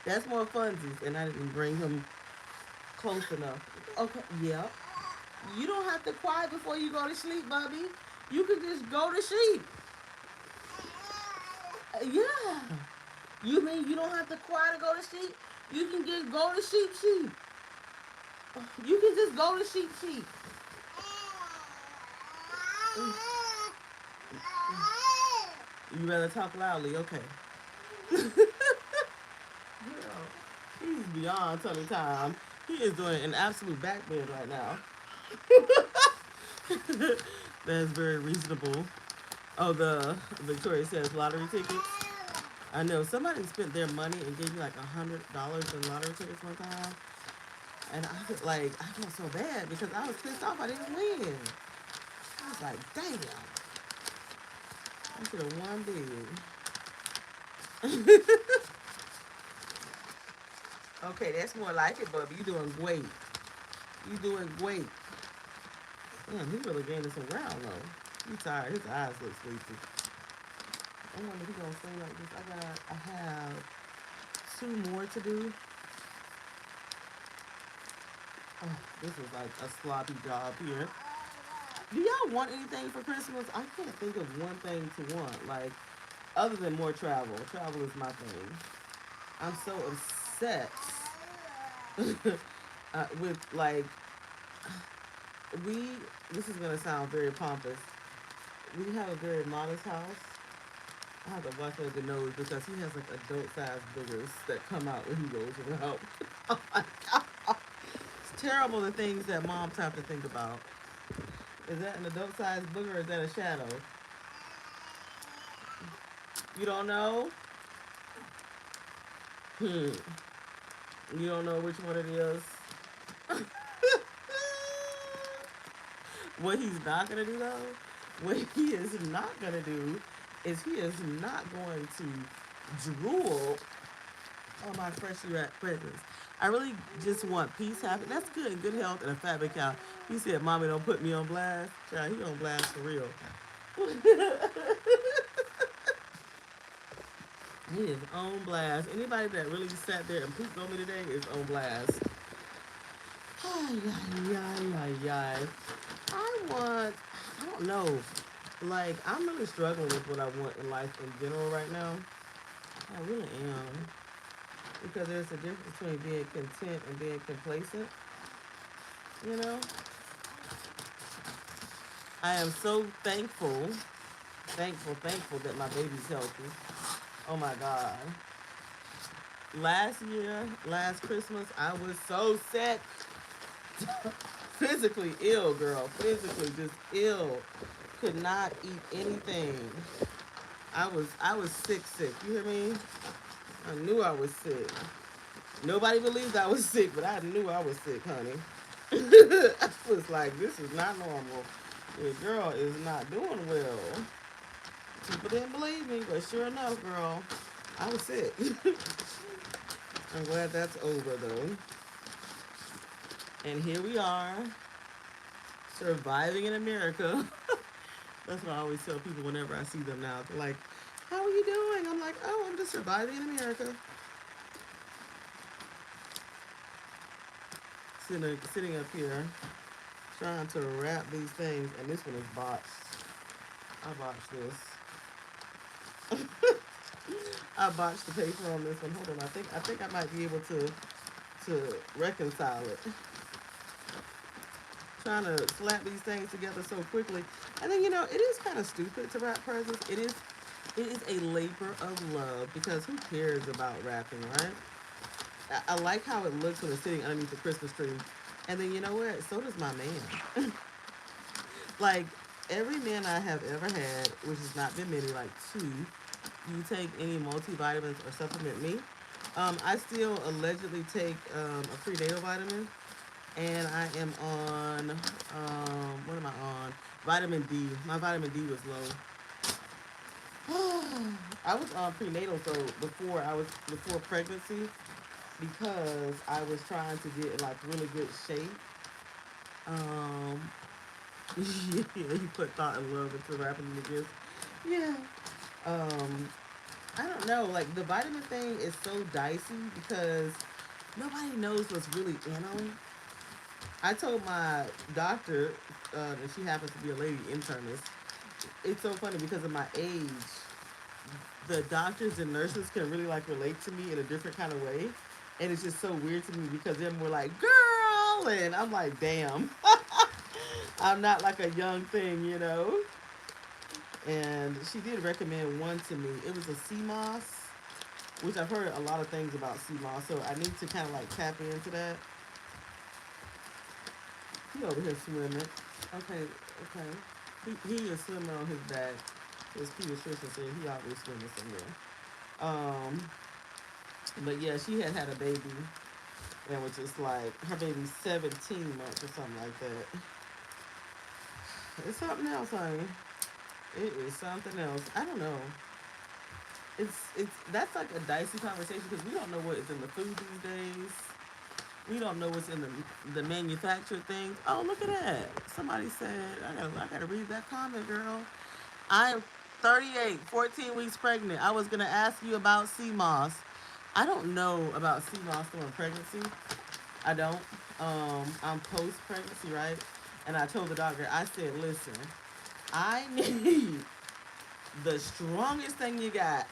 That's more funsies. And I didn't bring him close enough. Okay, yep. You don't have to cry before you go to sleep, Bubby. You can just go to sleep. Yeah. You mean you don't have to cry to go to sleep? You can just go to sleep, sleep. You can just go to sleep, sleep. You rather talk loudly, okay. Girl, he's beyond tummy time. He is doing an absolute backbend right now. That's very reasonable. Oh, the Victoria says lottery tickets. I know somebody spent their money and gave me like $100 in lottery tickets one time, and I felt so bad because I was pissed off I didn't win. I was like, damn, I should have won big. Okay, that's more like it, Bubby. You doing great. You doing great. Damn, he really gaining some ground though. He tired. His eyes look sleepy. I wonder if he gonna stay like this. I have two more to do. Oh, this is like a sloppy job here. Do y'all want anything for Christmas? I can't think of one thing to want. Like, other than more travel. Travel is my thing. I'm so upset with like we. This is gonna sound very pompous. We have a very modest house. I have to watch over the nose because he has like adult sized boogers that come out when he goes around. Oh my god. It's terrible the things that moms have to think about. Is that an adult sized booger or is that a shadow? You don't know? Hmm. You don't know which one it is? What he's not gonna do though, what he is not gonna do is he is not going to drool on my freshly wrapped presents. I really just want peace, happiness. That's good and good health and a fat big cow. He said, "Mommy, don't put me on blast." Child, he on blast for real. He is on blast. Anybody that really sat there and pooped on me today is on blast. Ay, ay, ay, ay, ay. I want, I don't know. Like, I'm really struggling with what I want in life in general right now. I really am. Because there's a difference between being content and being complacent. You know? I am so thankful, thankful that my baby's healthy. Oh my God. Last year, last Christmas, I was so sick. Physically ill, girl. Physically just ill. Could not eat anything. I was sick. You hear me? I knew I was sick. Nobody believed I was sick, but I knew I was sick, honey. I was like, this is not normal. Your girl is not doing well. People didn't believe me, but sure enough, girl, I was sick. I'm glad that's over though. And here we are, surviving in America. That's what I always tell people whenever I see them now. They're like, how are you doing? I'm like, oh, I'm just surviving in America. Sitting up here trying to wrap these things, and this one is botched. I botched this. I botched the paper on this one. Hold on, I think I might be able to reconcile it. Trying to slap these things together so quickly, and then it is kind of stupid to wrap presents. It is a labor of love because who cares about wrapping, right? I like how it looks when it's sitting underneath the Christmas tree, and then you know what? So does my man. Like every man I have ever had, which has not been many, like two, you take any multivitamins or supplement me. I still allegedly take a prenatal vitamin, and I am on what am I on? Vitamin D. My vitamin D was low. I was on prenatal so before pregnancy because I was trying to get in like really good shape. Um, Yeah, you put thought and love into wrapping the gifts. Yeah. Um, I don't know. Like the vitamin thing is so dicey because nobody knows what's really in them. I told my doctor, and she happens to be a lady internist. It's so funny because of my age, the doctors and nurses can really like relate to me in a different kind of way, and it's just so weird to me because then we're like, "Girl," and I'm like, "Damn, I'm not like a young thing, you know." And she did recommend one to me. It was a sea moss, which I've heard a lot of things about sea moss, so I need to kind of like tap into that. He over here swimming. Okay, okay. He is swimming on his back. His pediatrician said he always swimming somewhere. Um, but yeah, she had a baby and was just like her baby's 17 months or something like that. It's something else, honey. It is something else. I don't know. It's that's like a dicey conversation because we don't know what is in the food these days. We don't know what's in the manufactured things. Oh, look at that! Somebody said I gotta read that comment, girl. I am 38, 14 weeks pregnant. I was gonna ask you about CMOS. I don't know about CMOS during pregnancy. I don't. I'm post pregnancy, right? And I told the doctor, I said, listen, I need the strongest thing you got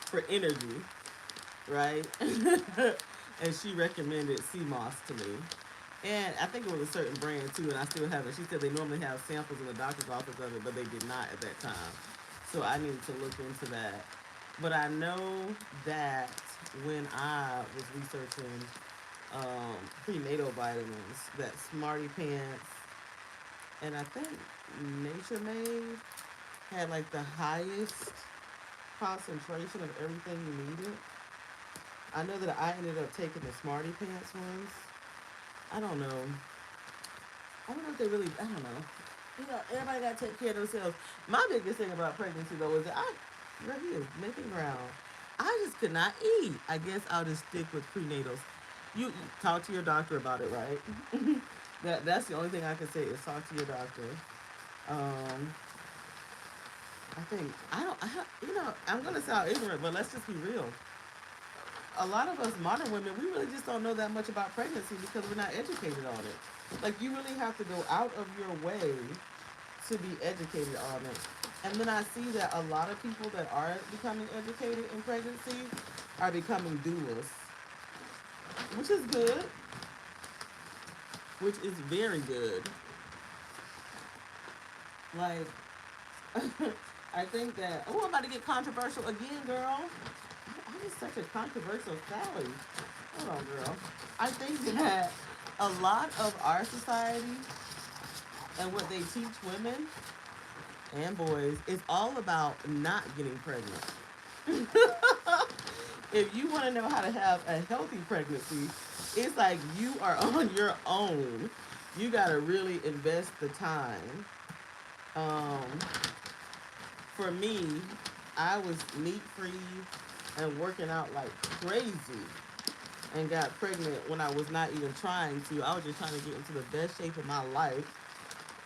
for energy, right? And she recommended CMOS to me. And I think it was a certain brand too, and I still have it. She said they normally have samples in the doctor's office of it, but they did not at that time. So I needed to look into that. But I know that when I was researching prenatal vitamins, that Smarty Pants and I think Nature Made had like the highest concentration of everything you needed. I know that I ended up taking the Smarty Pants ones. I don't know. I don't know if they really. I don't know. You know, everybody got to take care of themselves. My biggest thing about pregnancy though is that right here, making ground. I just could not eat. I guess I'll just stick with prenatals. You talk to your doctor about it, right? That's the only thing I can say is talk to your doctor. Um, I think I don't. You know, I'm gonna sound ignorant, but let's just be real. A lot of us modern women, we really just don't know that much about pregnancy because we're not educated on it. Like you really have to go out of your way to be educated on it. And then I see that a lot of people that are becoming educated in pregnancy are becoming doulas, which is good, which is very good. Like, I think that, oh, I'm about to get controversial again, girl. I'm just such a controversial Sally. Hold on, girl. I think that a lot of our society and what they teach women and boys is all about not getting pregnant. If you want to know how to have a healthy pregnancy, it's like you are on your own. You got to really invest the time. Um, for me, I was meat free and working out like crazy and got pregnant when I was not even trying to. I was just trying to get into the best shape of my life.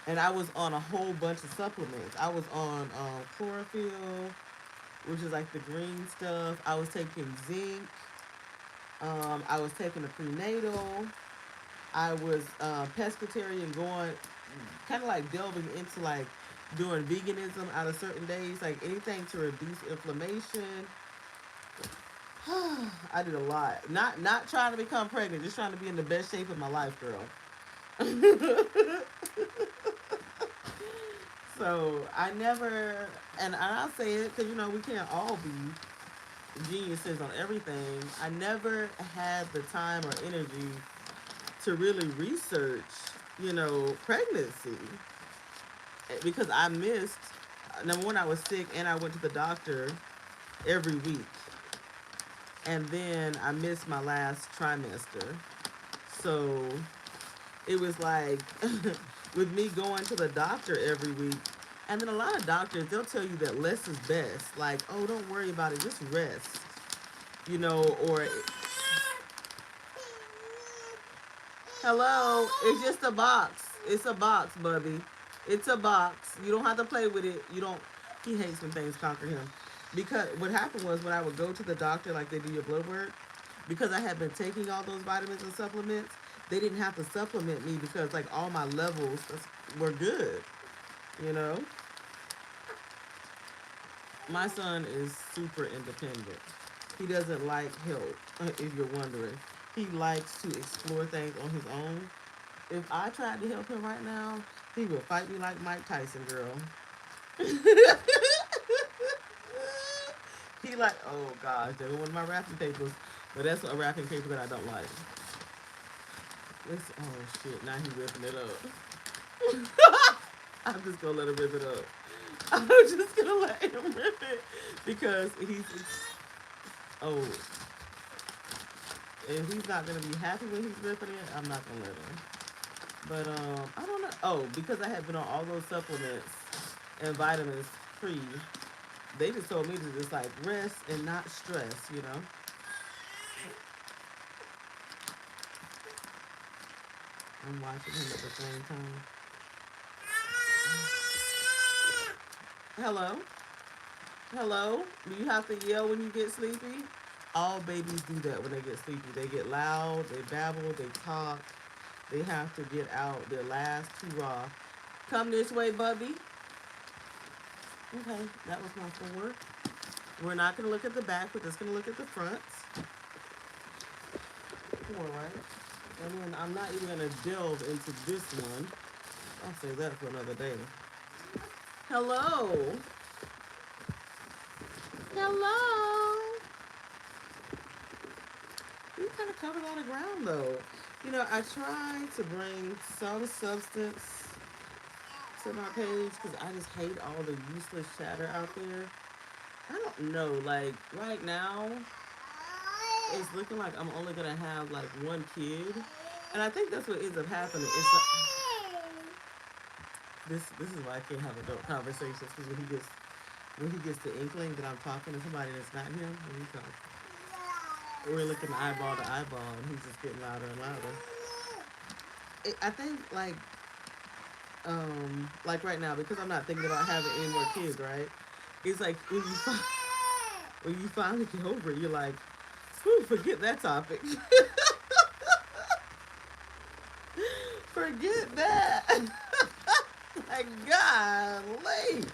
And I was on a whole bunch of supplements. I was on chlorophyll, which is like the green stuff. I was taking zinc. I was taking a prenatal. I was pescatarian, going kind of like delving into like doing veganism out of certain days, like anything to reduce inflammation. I did a lot. Not trying to become pregnant, just trying to be in the best shape of my life, girl. So I never, and I'll say it because you know we can't all be geniuses on everything. I never had the time or energy to really research, you know, pregnancy because I missed. Number one, I was sick and I went to the doctor every week, and then I missed my last trimester. So it was like with me going to the doctor every week, and then a lot of doctors they'll tell you that less is best. Like, oh, don't worry about it, just rest. You know, or hello, it's just a box. It's a box, Bubby. It's a box. You don't have to play with it. You don't. He hates when things conquer him. Because what happened was when I would go to the doctor, like they do your blood work, because I had been taking all those vitamins and supplements, they didn't have to supplement me because like all my levels were good. You know, my son is super independent. He doesn't like help. If you're wondering, he likes to explore things on his own. If I tried to help him right now, he would fight me like Mike Tyson, girl. He like, oh gosh, they were one of my wrapping papers, but that's a wrapping paper that I don't like. It's oh shit, now he ripping it up. I'm just gonna let him rip it up. I'm just gonna let him rip it because he's oh, if he's not gonna be happy when he's ripping it, I'm not gonna let him. But I don't know. Oh, because I had been on all those supplements and vitamins free, they just told me to just like rest and not stress. You know. I'm watching him at the same time. Hello? Hello? Do you have to yell when you get sleepy? All babies do that when they get sleepy. They get loud, they babble, they talk. They have to get out their last hurrah. Come this way, Bubby. Okay, that was my four. We're not going to look at the back. We're just going to look at the fronts. Four, right? And then I'm not even going to delve into this one. I'll save that for another day. Hello. Hello. We kind of covered a lot of ground, though. You know, I try to bring some substance to my page because I just hate all the useless chatter out there. I don't know, like right now, it's looking like I'm only gonna have like one kid, and I think that's what ends up happening. This is why I can't have adult conversations because when he gets the inkling that I'm talking to somebody that's not him, when he talks, we're looking eyeball to eyeball, and he's just getting louder and louder. I think like right now because I'm not thinking about having any more kids, right? It's like when you finally get over it, you're like, whew, forget that topic. Forget that. Like, golly.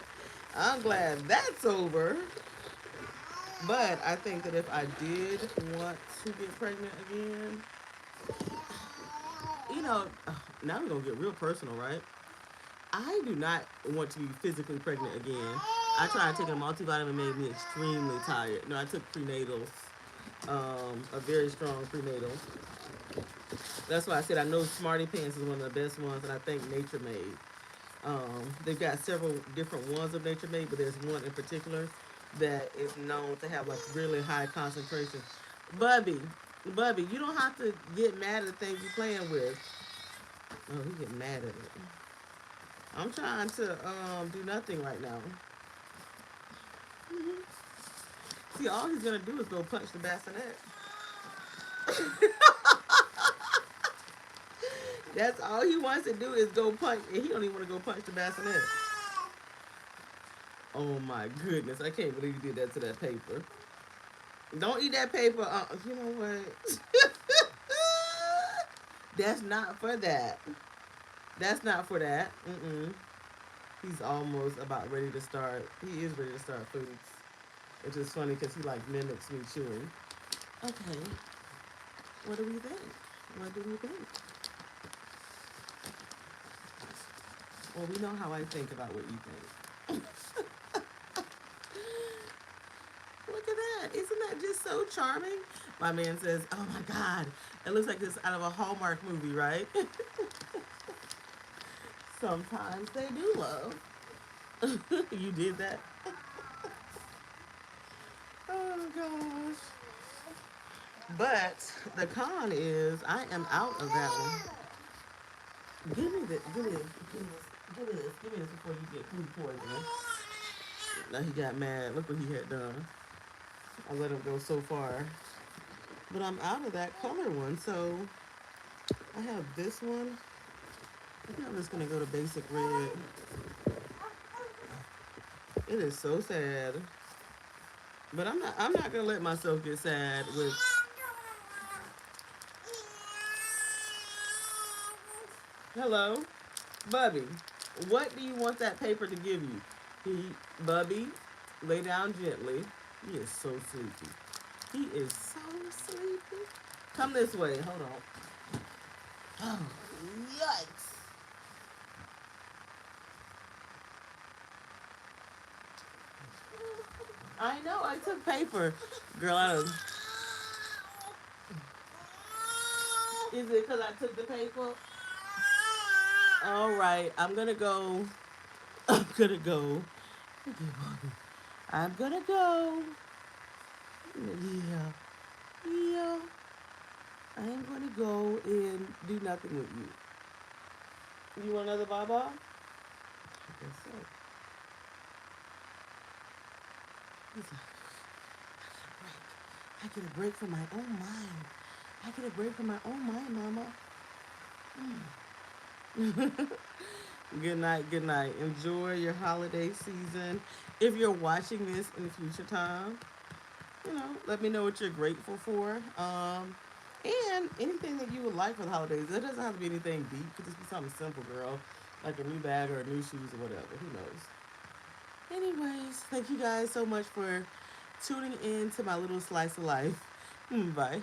I'm glad that's over. But I think that if I did want to get pregnant again, you know, now we're going to get real personal, right? I do not want to be physically pregnant again. I tried taking a multivitamin, made me extremely tired. No, I took prenatals, a very strong prenatal. That's why I said I know Smarty Pants is one of the best ones, and I think Nature Made. They've got several different ones of Nature Made, but there's one in particular that is known to have like really high concentration. Bubby, Bubby, you don't have to get mad at the things you're playing with. Oh, he get mad at it. I'm trying to do nothing right now. See, all he's gonna do is go punch the bassinet. That's all he wants to do is go punch, and he don't even want to go punch the bassinet. Oh my goodness, I can't believe you did that to that paper. Don't eat that paper. You know what? That's not for that. That's not for that. Mm-mm. He's almost about ready to start. He is ready to start foods. It's just funny because he like mimics me chewing. Okay, what do we think? What do we think? Well, we know how I think about what you think. Look at that. Isn't that just so charming? My man says, oh my God, it looks like this out of a Hallmark movie, right? Sometimes they do love. You did that? Oh gosh. But the con is I am out of that one. Give me this. Give me this. Give me this. Give me this. Give me this before you get food poisoning. Now he got mad. Look what he had done. I let him go so far. But I'm out of that color one. So I have this one. I think I'm just gonna go to basic red. It is so sad. But I'm not gonna let myself get sad with hello, Bubby. What do you want that paper to give you? Bubby, lay down gently. He is so sleepy. He is so sleepy. Come this way. Hold on. Oh, yikes. I know. I took paper. Girl, I don't. Is it because I took the paper? All right. I'm going to go. I'm going to go. Okay, Bobby. I'm going to go. Yeah. Yeah. I'm going to go and do nothing with you. You want another Baba? I guess so. He's like, I get a break from my own mind. I get a break from my own mind, Mama. Good night, good night. Enjoy your holiday season. If you're watching this in the future time, let me know what you're grateful for. And anything that you would like for the holidays. It doesn't have to be anything deep. It could just be something simple, girl. Like a new bag or new shoes or whatever. Who knows? Anyways, thank you guys so much for tuning in to my little slice of life. Bye.